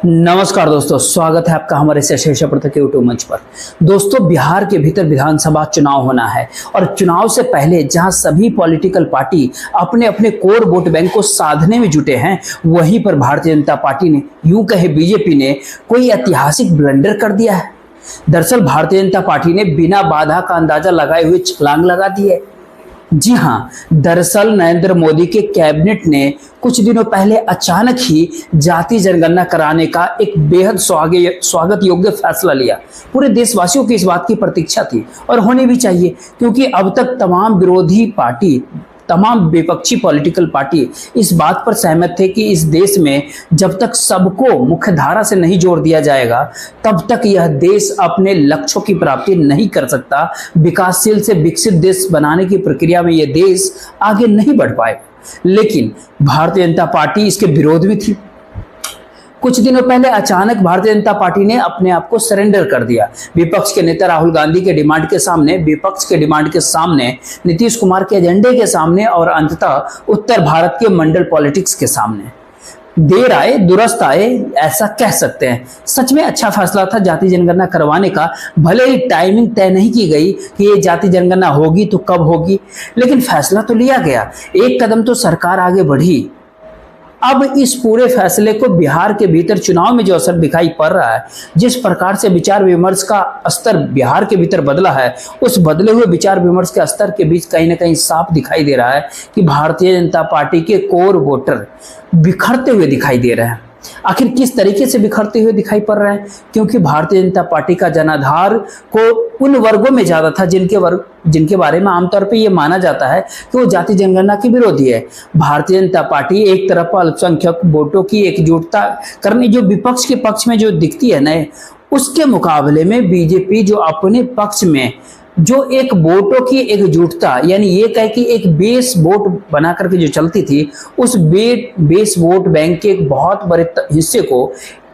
नमस्कार दोस्तों, स्वागत है आपका हमारे शीर्ष के यूट्यूब मंच पर। दोस्तों, बिहार के भीतर विधानसभा चुनाव होना है और चुनाव से पहले जहां सभी पॉलिटिकल पार्टी अपने अपने कोर वोट बैंक को साधने में जुटे हैं, वहीं पर भारतीय जनता पार्टी ने, यूं कहे बीजेपी ने, कोई ऐतिहासिक ब्लंडर कर दिया है। दरअसल भारतीय जनता पार्टी ने बिना बाधा का अंदाजा लगाए हुए छलांग लगा दी है। जी हां, दरअसल नरेंद्र मोदी के कैबिनेट ने कुछ दिनों पहले अचानक ही जाति जनगणना कराने का एक बेहद स्वागत योग्य फैसला लिया। पूरे देशवासियों की इस बात की प्रतीक्षा थी और होनी भी चाहिए, क्योंकि अब तक तमाम विपक्षी पॉलिटिकल पार्टी इस बात पर सहमत थे कि इस देश में जब तक सबको मुख्य धारा से नहीं जोड़ दिया जाएगा, तब तक यह देश अपने लक्ष्यों की प्राप्ति नहीं कर सकता। विकासशील से विकसित देश बनाने की प्रक्रिया में यह देश आगे नहीं बढ़ पाएगा। लेकिन भारतीय जनता पार्टी इसके विरोध में थी। कुछ दिनों पहले अचानक भारतीय जनता पार्टी ने अपने आप को सरेंडर कर दिया। विपक्ष के नेता राहुल गांधी के डिमांड के सामने, नीतीश कुमार के एजेंडे के सामने और अंततः उत्तर भारत के मंडल पॉलिटिक्स के सामने। देर आए दुरुस्त आए, ऐसा कह सकते हैं। सच में अच्छा फैसला था जाति जनगणना करवाने का। भले ही टाइमिंग तय नहीं की गई कि ये जाति जनगणना होगी तो कब होगी, लेकिन फैसला तो लिया गया। एक कदम तो सरकार आगे बढ़ी। अब इस पूरे फैसले को बिहार के भीतर चुनाव में जो असर दिखाई पड़ रहा है, जिस प्रकार से विचार विमर्श का स्तर बिहार के भीतर बदला है, उस बदले हुए विचार विमर्श के स्तर के बीच कहीं ना कहीं साफ दिखाई दे रहा है कि भारतीय जनता पार्टी के कोर वोटर बिखरते हुए दिखाई दे रहे हैं। आखिर किस तरीके से बिखरते हुए दिखाई पड़ रहे हैं? क्योंकि भारतीय जनता पार्टी का जनाधार को उन वर्गों में ज्यादा था जिनके बारे में आमतौर पे ये माना जाता है कि वो जाति जनगणना के विरोधी है। भारतीय जनता पार्टी एक तरफ अल्पसंख्यक वोटों की एकजुटता करने जो विपक्ष के पक्ष में जो दिखती है न, उसके मुकाबले में बीजेपी जो अपने पक्ष में जो एक वोटों की एकजुटता, यानी ये कहे कि एक बेस वोट बना करके जो चलती थी, उस बेस वोट बैंक के एक बहुत बड़े हिस्से को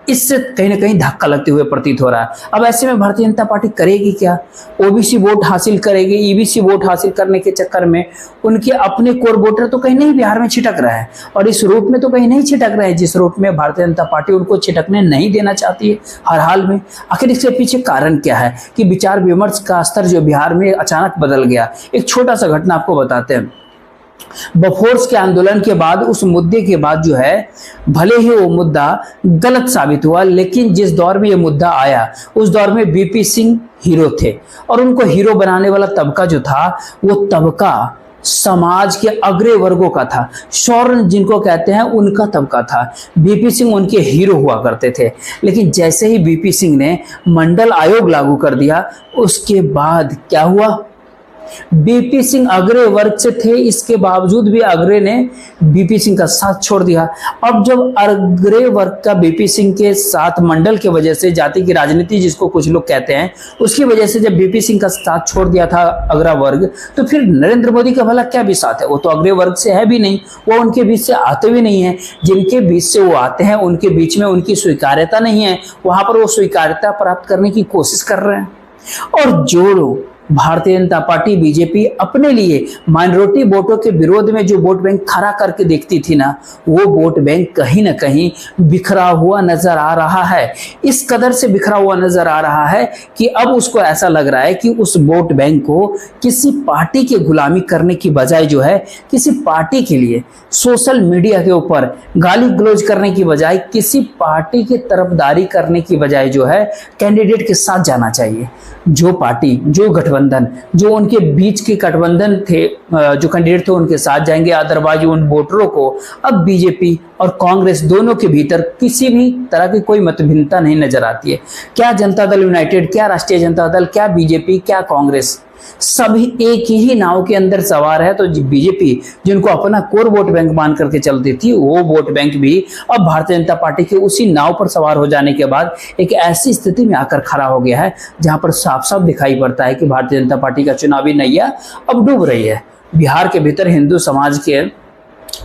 इससे कहीं ना कहीं धक्का लगते हुए प्रतीत हो रहा है। अब ऐसे में भारतीय जनता पार्टी करेगी क्या? ओबीसी वोट हासिल करेगी? ईबीसी वोट हासिल करने के चक्कर में उनके अपने कोर वोटर तो कहीं नहीं बिहार में छिटक रहा है, और इस रूप में तो कहीं नहीं छिटक रहे हैं जिस रूप में भारतीय जनता पार्टी उनको छिटकने नहीं देना चाहती है हर हाल में। आखिर इसके पीछे कारण क्या है कि विचार विमर्श का स्तर जो बिहार में अचानक बदल गया? एक छोटा सा घटना आपको बताते हैं। बफोर्स के आंदोलन के बाद, उस मुद्दे के बाद जो है, भले ही वो मुद्दा गलत साबित हुआ, लेकिन जिस दौर में ये मुद्दा आया उस दौर में बीपी सिंह हीरो थे, और उनको हीरो बनाने वाला तबका जो था, वो तबका समाज के अग्रणी वर्गों का था। शौर्य जिनको कहते हैं, उनका तबका था। बीपी सिंह उनके हीरो हुआ करते थे। लेकिन जैसे ही बीपी सिंह ने मंडल आयोग लागू कर दिया, उसके बाद क्या हुआ? बीपी सिंह अग्रणी वर्ग से थे, इसके बावजूद भी अग्रणी ने बीपी सिंह का साथ छोड़ दिया। अब जब अग्रणी वर्ग का बीपी सिंह के साथ मंडल के वजह से, जाति की राजनीति जिसको कुछ लोग कहते हैं, उसकी वजह से जब बीपी सिंह का साथ छोड़ दिया था अग्रणी वर्ग, तो फिर नरेंद्र मोदी का भला क्या भी साथ है? वो तो अग्रणी वर्ग से है भी नहीं, वो उनके बीच से आते भी नहीं है। जिनके बीच से वो आते हैं उनके बीच में उनकी स्वीकार्यता नहीं है, वहां पर वो स्वीकार्यता प्राप्त करने की कोशिश कर रहे हैं। और जो भारतीय जनता पार्टी बीजेपी अपने लिए माइनॉरिटी वोटों के विरोध में जो वोट बैंक खड़ा करके देखती थी ना, वो वोट बैंक कहीं ना कहीं बिखरा हुआ नजर आ रहा है। इस कदर से बिखरा हुआ नजर आ रहा है कि अब उसको ऐसा लग रहा है कि उस वोट बैंक को किसी पार्टी की गुलामी करने की बजाय जो है, किसी पार्टी के लिए सोशल मीडिया के ऊपर गाली गलौज करने की बजाय, किसी पार्टी की तरफदारी करने की बजाय जो है, कैंडिडेट के साथ जाना चाहिए। जो पार्टी, जो गठबंधन, जो उनके बीच के गठबंधन थे, जो कैंडिडेट थे, उनके साथ जाएंगे। अदरवाइज उन वोटरों को अब बीजेपी और कांग्रेस दोनों के भीतर किसी भी तरह की कोई मतभिन्नता नहीं नजर आती है। क्या जनता दल यूनाइटेड, क्या राष्ट्रीय जनता दल, क्या बीजेपी, क्या कांग्रेस, सभी एक ही नाव के अंदर सवार है। तो बीजेपी जिनको अपना कोर वोट बैंक मान करके चलती थी, वो वोट बैंक भी अब भारतीय जनता पार्टी के उसी नाव पर सवार हो जाने के बाद एक ऐसी स्थिति में आकर खड़ा हो गया है जहां पर साफ साफ दिखाई पड़ता है कि भारतीय जनता पार्टी का चुनावी नैया अब डूब रही है। बिहार के भीतर हिंदू समाज के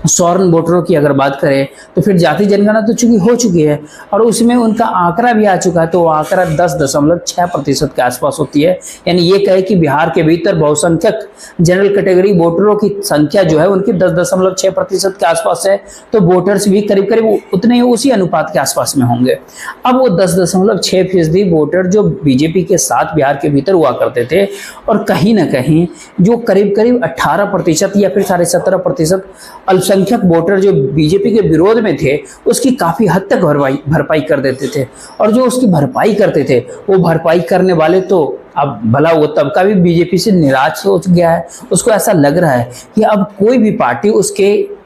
स्वर्ण वोटरों की अगर बात करें तो फिर जाति जनगणना तो चूंकि हो चुकी है और उसमें उनका आंकड़ा भी आ चुका है, तो वो आंकड़ा 10.6% के आसपास होती है। यानी ये कहे कि बिहार के भीतर बहुसंख्यक जनरल कैटेगरी वोटरों की संख्या जो है उनकी 10.6% के आसपास है, तो वोटर्स भी करीब करीब उतने ही उसी अनुपात के आसपास में होंगे। अब वो 10.6% वोटर जो बीजेपी के साथ बिहार के भीतर हुआ करते थे और कहीं ना कहीं जो करीब करीब 18% या फिर 17.5% अल्पसंख्यक वोटर जो बीजेपी के विरोध में थे उसकी काफी हद तक भरपाई कर देते थे, और जो उसकी भरपाई करते थे वो भरपाई करने वाले तो अब भला वो तबका भी बीजेपी से निराश हो गया है। उसको ऐसा लग रहा है कि अब कोई भी पार्टी उसके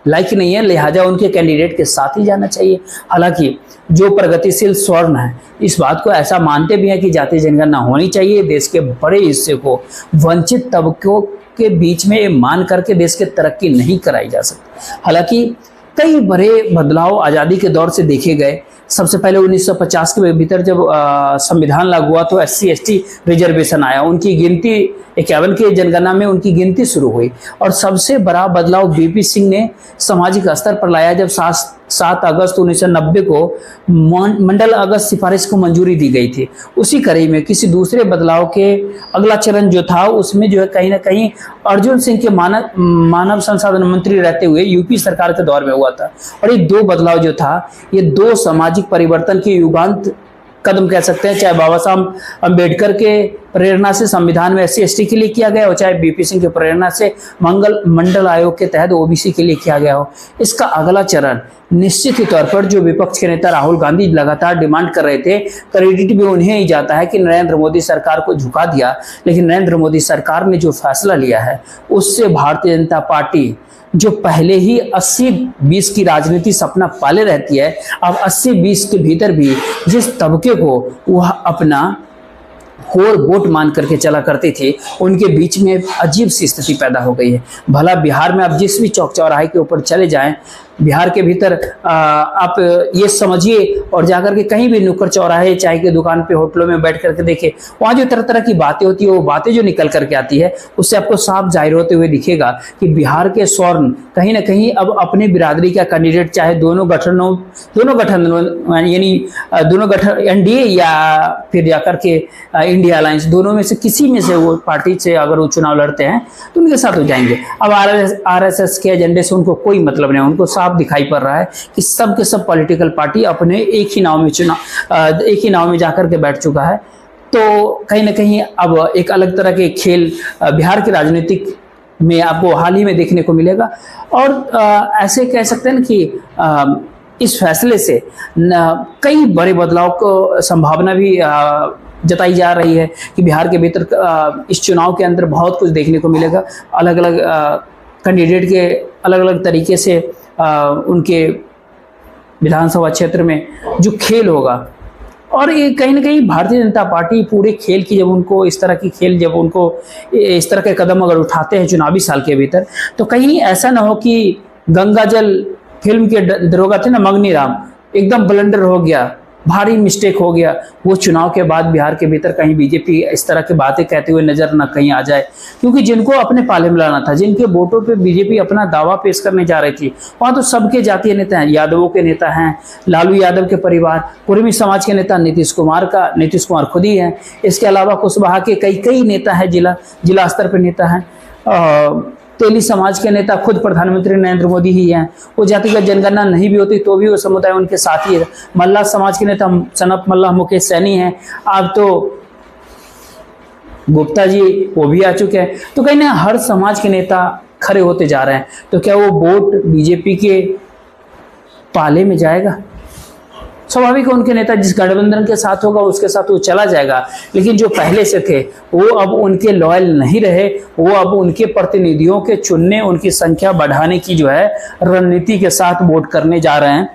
लायक नहीं है, लिहाजा उनके कैंडिडेट के साथ ही जाना चाहिए। हालांकि जो प्रगतिशील स्वर्ण है इस बात को ऐसा मानते भी हैं कि जातीय जनगणना होनी चाहिए, देश के बड़े हिस्से को वंचित तबकों के बीच में मान करके देश की तरक्की नहीं कराई जा सकती। हालांकि कई बड़े बदलाव आज़ादी के दौर से देखे गए। सबसे पहले 1950 के भीतर जब संविधान लागू हुआ तो SC ST रिजर्वेशन आया, उनकी गिनती 51 के जनगणना में उनकी गिनती शुरू हुई। और सबसे बड़ा बदलाव BP सिंह ने सामाजिक स्तर पर लाया जब 7 अगस्त 1990 को मंडल अगस्त सिफारिश को मंजूरी दी गई थी। उसी कड़ी में किसी दूसरे बदलाव के अगला चरण जो था उसमें जो है कहीं ना कहीं अर्जुन सिंह के मानव संसाधन मंत्री रहते हुए UP सरकार के दौर में हुआ था। और ये दो बदलाव जो था ये दो सामाजिक परिवर्तन के युगांत कदम कह सकते हैं, चाहे बाबा साहब अम्बेडकर के प्रेरणा से संविधान में SC ST के लिए किया गया हो, चाहे BP सिंह के प्रेरणा से मंडल आयोग के तहत OBC के लिए किया गया हो। इसका अगला चरण निश्चित ही तौर पर जो विपक्ष के नेता राहुल गांधी लगातार डिमांड कर रहे थे, क्रेडिट भी उन्हें ही जाता है कि नरेंद्र मोदी सरकार को झुका दिया। लेकिन नरेंद्र मोदी सरकार ने जो फैसला लिया है उससे भारतीय जनता पार्टी जो पहले ही 80-20 की राजनीति सपना पाले रहती है, अब 80-20 के भीतर भी जिस तबके को वह अपना कोर वोट मान करके चला करते थे उनके बीच में अजीब सी स्थिति पैदा हो गई है। भला बिहार में आप जिस भी चौक चौराहे के ऊपर चले जाएं, बिहार के भीतर आप ये समझिए और जाकर के कहीं भी नुक्कड़ चौराहे चाय की दुकान पे होटलों में बैठ करके देखे, वहाँ जो तरह तरह की बातें होती है वो बातें जो निकल करके आती है उससे आपको साफ जाहिर होते हुए दिखेगा कि बिहार के स्वर्ण कहीं ना कहीं अब अपने बिरादरी का कैंडिडेट, चाहे दोनों गठन NDA या फिर जाकर के इंडिया अलायंस, दोनों में से किसी में से वो पार्टी से अगर वो चुनाव लड़ते हैं तो उनके साथ हो जाएंगे। अब RSS के एजेंडे से उनको कोई मतलब नहीं, उनको साफ दिखाई पड़ रहा है कि सब के सब पॉलिटिकल पार्टी अपने एक ही नाव में जाकर के बैठ चुका है। तो कहीं ना कहीं अब एक अलग तरह के खेल बिहार की राजनीतिक में आपको हाल ही में देखने को मिलेगा। और ऐसे कह सकते हैं कि इस फैसले से कई बड़े बदलाव को संभावना भी जताई जा रही है कि बिहार के भीतर इस चुनाव के अंदर बहुत कुछ देखने को मिलेगा। अलग अलग कैंडिडेट के अलग अलग तरीके से उनके विधानसभा क्षेत्र में जो खेल होगा, और ये कहीं ना कहीं भारतीय जनता पार्टी पूरे खेल की जब उनको इस तरह के कदम अगर उठाते हैं चुनावी साल के भीतर, तो कहीं ऐसा ना हो कि गंगा जल फिल्म के दरोगा थे ना मंगनी राम, एकदम ब्लंडर हो गया, भारी मिस्टेक हो गया, वो चुनाव के बाद बिहार के भीतर कहीं बीजेपी इस तरह की बातें कहते हुए नजर न कहीं आ जाए। क्योंकि जिनको अपने पाले में लाना था, जिनके वोटों पे बीजेपी अपना दावा पेश करने जा रही थी, वहां तो सबके जातीय नेता हैं, यादवों के नेता हैं, लालू यादव के परिवार, कुर्मी समाज के नेता नीतीश कुमार खुद ही हैं। इसके अलावा कुशवाहा के कई नेता हैं, जिला स्तर पर नेता हैं। तेली समाज के नेता खुद प्रधानमंत्री नरेंद्र मोदी ही हैं। वो जातिगत जनगणना नहीं भी होती तो भी वो समुदाय उनके साथ ही है। मल्लाह समाज के नेता सनत मल्लाह मुकेश सैनी हैं। अब तो गुप्ता जी वो भी आ चुके हैं। तो कहीं ना हर समाज के नेता खड़े होते जा रहे हैं। तो क्या वो वोट बीजेपी के पाले में जाएगा? स्वाभाविक है, उनके नेता जिस गठबंधन के साथ होगा उसके साथ वो चला जाएगा। लेकिन जो पहले से थे वो अब उनके लॉयल नहीं रहे, वो अब उनके प्रतिनिधियों के चुनने, उनकी संख्या बढ़ाने की जो है रणनीति के साथ वोट करने जा रहे हैं।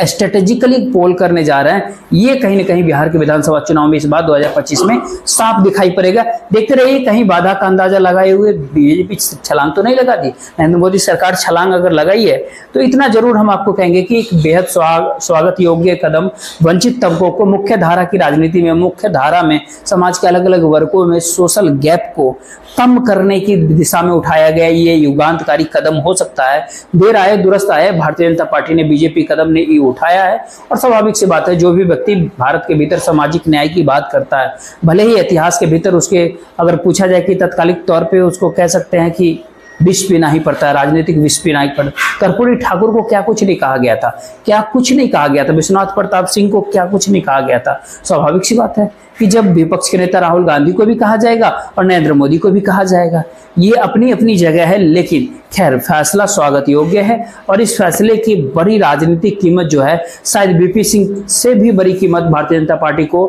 स्ट्रेटेजिकली पोल करने जा रहे हैं, ये कहीं ना कहीं बिहार के विधानसभा चुनाव में इस बार 2025 में साफ दिखाई पड़ेगा। देखते रहिए, कहीं बाधा का अंदाजा लगाए हुए बीजेपी छलांग तो नहीं लगा दी। नरेंद्र मोदी सरकार छलांग अगर लगाई है तो इतना जरूर हम आपको कहेंगे कि एक बेहद स्वागत योग्य कदम वंचित तबकों को मुख्य धारा की राजनीति में, मुख्य धारा में, समाज के अलग अलग वर्गों में सोशल गैप को कम करने की दिशा में उठाया गया ये युगांतकारी कदम हो सकता है। देर आए दुरुस्त आए, भारतीय जनता पार्टी ने, बीजेपी कदम ने ये उठाया है। और स्वाभाविक सी बात है, जो भी व्यक्ति भारत के भीतर सामाजिक न्याय की बात करता है, भले ही इतिहास के भीतर उसके अगर पूछा जाए कि तत्कालिक तौर पे उसको कह सकते हैं कि विष पीना ही पड़ता है, राजनीतिक विष पीना ही पड़ता है। कर्पूरी ठाकुर को क्या कुछ नहीं कहा गया था, क्या कुछ नहीं कहा गया था। विश्वनाथ प्रताप सिंह को क्या कुछ नहीं कहा गया था। स्वाभाविक सी बात है कि जब विपक्ष के नेता राहुल गांधी को भी कहा जाएगा और नरेंद्र मोदी को भी कहा जाएगा, ये अपनी अपनी जगह है। लेकिन खैर, फैसला स्वागत योग्य है और इस फैसले की बड़ी राजनीतिक कीमत जो है, शायद वीपी सिंह से भी बड़ी कीमत भारतीय जनता पार्टी को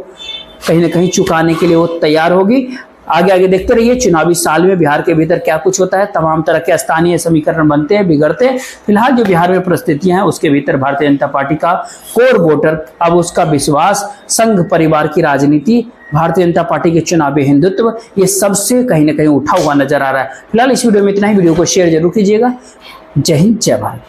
कहीं ना कहीं चुकाने के लिए वो तैयार होगी। आगे आगे देखते रहिए, चुनावी साल में बिहार के भीतर क्या कुछ होता है। तमाम तरह के स्थानीय समीकरण बनते हैं, बिगड़ते हैं। फिलहाल जो बिहार में परिस्थितियां हैं उसके भीतर भारतीय जनता पार्टी का कोर वोटर, अब उसका विश्वास, संघ परिवार की राजनीति, भारतीय जनता पार्टी के चुनावी हिंदुत्व, ये सबसे कहीं ना कहीं उठा हुआ नजर आ रहा है। फिलहाल इस वीडियो में इतना ही। वीडियो को शेयर जरूर कीजिएगा। जय हिंद, जय भारत।